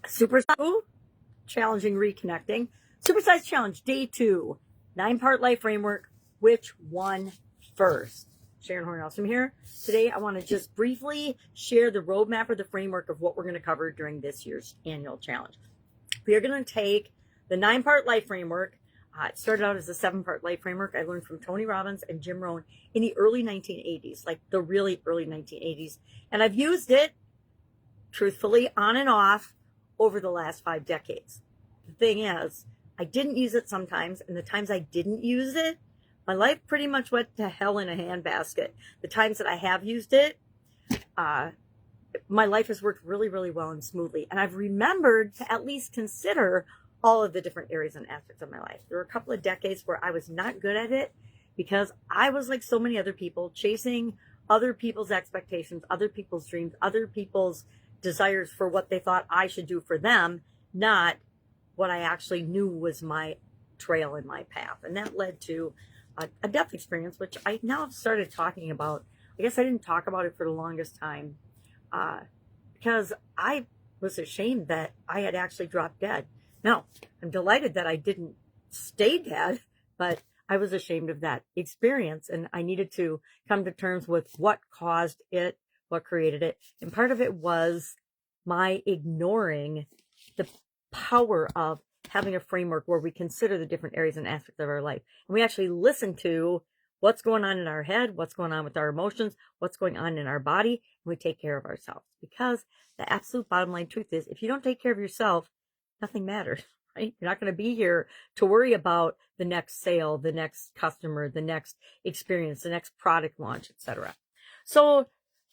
Super challenging reconnecting. Supersize challenge day 2, 9-part life framework. Which one first? Sharon Horne-Ellstrom here. Today I want to just briefly share the roadmap or the framework of what we're going to cover during this year's annual challenge. We are going to take the 9-part life framework. It started out as a 7-part life framework I learned from Tony Robbins and Jim Rohn in the early 1980s, like the really early 1980s. And I've used it, truthfully, on and off over the last 5 decades. The thing is, I didn't use it sometimes, and the times I didn't use it, my life pretty much went to hell in a handbasket. The times that I have used it, my life has worked really, really well and smoothly. And I've remembered to at least consider all of the different areas and aspects of my life. There were a couple of decades where I was not good at it because I was like so many other people, chasing other people's expectations, other people's dreams, other people's desires for what they thought I should do for them, not what I actually knew was my trail and my path. And that led to a death experience, which I now have started talking about. I guess I didn't talk about it for the longest time because I was ashamed that I had actually dropped dead. Now, I'm delighted that I didn't stay dead, but I was ashamed of that experience, and I needed to come to terms with what caused it, what created it. And part of it was my ignoring the power of having a framework where we consider the different areas and aspects of our life. And we actually listen to what's going on in our head, what's going on with our emotions, what's going on in our body, and we take care of ourselves. Because the absolute bottom line truth is, if you don't take care of yourself, nothing matters, right? You're not going to be here to worry about the next sale, the next customer, the next experience, the next product launch, etc. So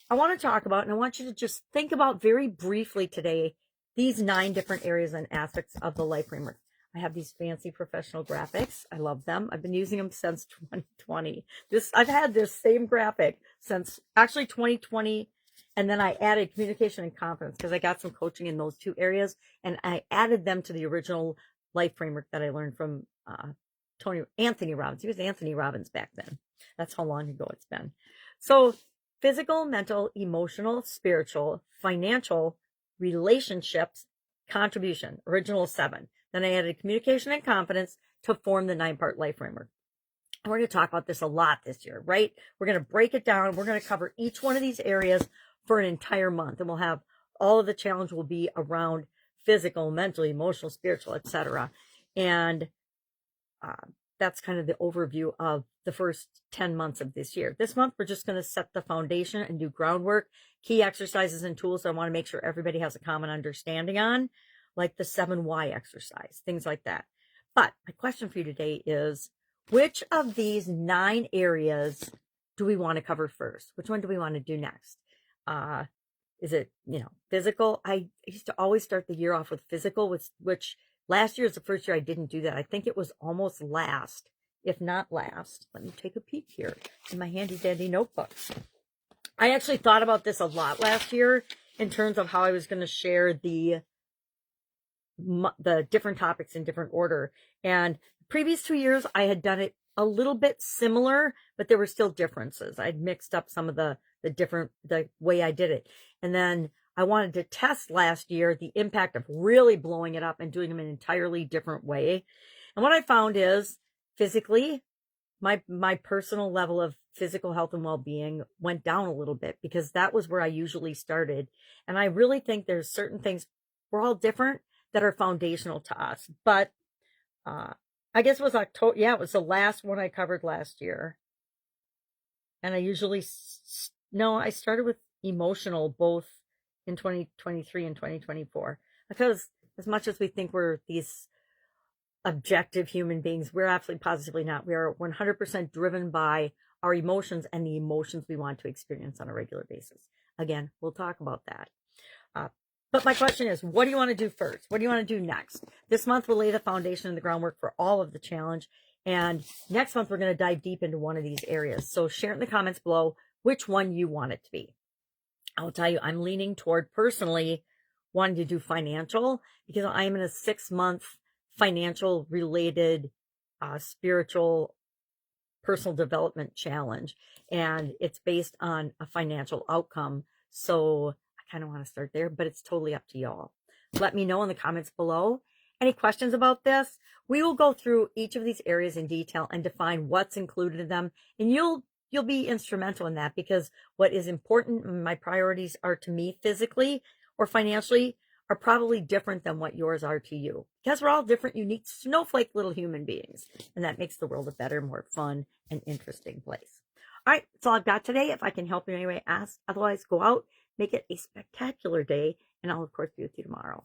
I want to talk about, and I want you to just think about very briefly today, these 9 different areas and aspects of the life framework. I have these fancy professional graphics. I love them. I've been using them since 2020. I've had this same graphic since actually 2020. And then I added communication and confidence because I got some coaching in those 2 areas. And I added them to the original life framework that I learned from Anthony Robbins. He was Anthony Robbins back then. That's how long ago it's been. So physical, mental, emotional, spiritual, financial, relationships, contribution, original 7. Then I added communication and confidence to form the 9-part life framework. And we're going to talk about this a lot this year, right? We're going to break it down. We're going to cover each one of these areas for an entire month. And we'll have all of the challenge will be around physical, mental, emotional, spiritual, etc. And that's kind of the overview of the first 10 months of this year. This month, we're just going to set the foundation and do groundwork, key exercises and tools I want to make sure everybody has a common understanding on, like the 7 why exercise, things like that. But my question for you today is, which of these 9 areas do we want to cover first? Which one do we want to do next? Is it, physical? I used to always start the year off with physical, which last year is the first year I didn't do that. I think it was almost last, if not last. Let me take a peek here in my handy dandy notebook. I actually thought about this a lot last year in terms of how I was going to share the different topics in different order. And the previous 2 years, I had done it a little bit similar, but there were still differences. I'd mixed up some of the way I did it. And then I wanted to test last year the impact of really blowing it up and doing them in an entirely different way. And what I found is physically, my personal level of physical health and well-being went down a little bit because that was where I usually started. And I really think there's certain things, we're all different, that are foundational to us. But I guess it was October. Yeah, it was the last one I covered last year. And I usually, I started with emotional both in 2023 and 2024. Because as much as we think we're these objective human beings, we're absolutely positively not. We are 100% driven by our emotions and the emotions we want to experience on a regular basis. Again, we'll talk about that. But my question is, what do you want to do first? What do you want to do next? This month, we'll lay the foundation and the groundwork for all of the challenge. And next month, we're going to dive deep into one of these areas. So share it in the comments below which one you want it to be. I'll tell you, I'm leaning toward personally wanting to do financial because I am in a 6-month financial related spiritual personal development challenge. And it's based on a financial outcome. So I kind of want to start there, but it's totally up to y'all. let me know in the comments below. Any questions about this? We will go through each of these areas in detail and define what's included in them. And you'll be instrumental in that, because what is important, my priorities are to me physically or financially, are probably different than what yours are to you, because we're all different, unique, snowflake little human beings. And that makes the world a better, more fun and interesting place. All right, that's all I've got today. If I can help in any way, ask. Otherwise, go out, make it a spectacular day, and I'll, of course, be with you tomorrow.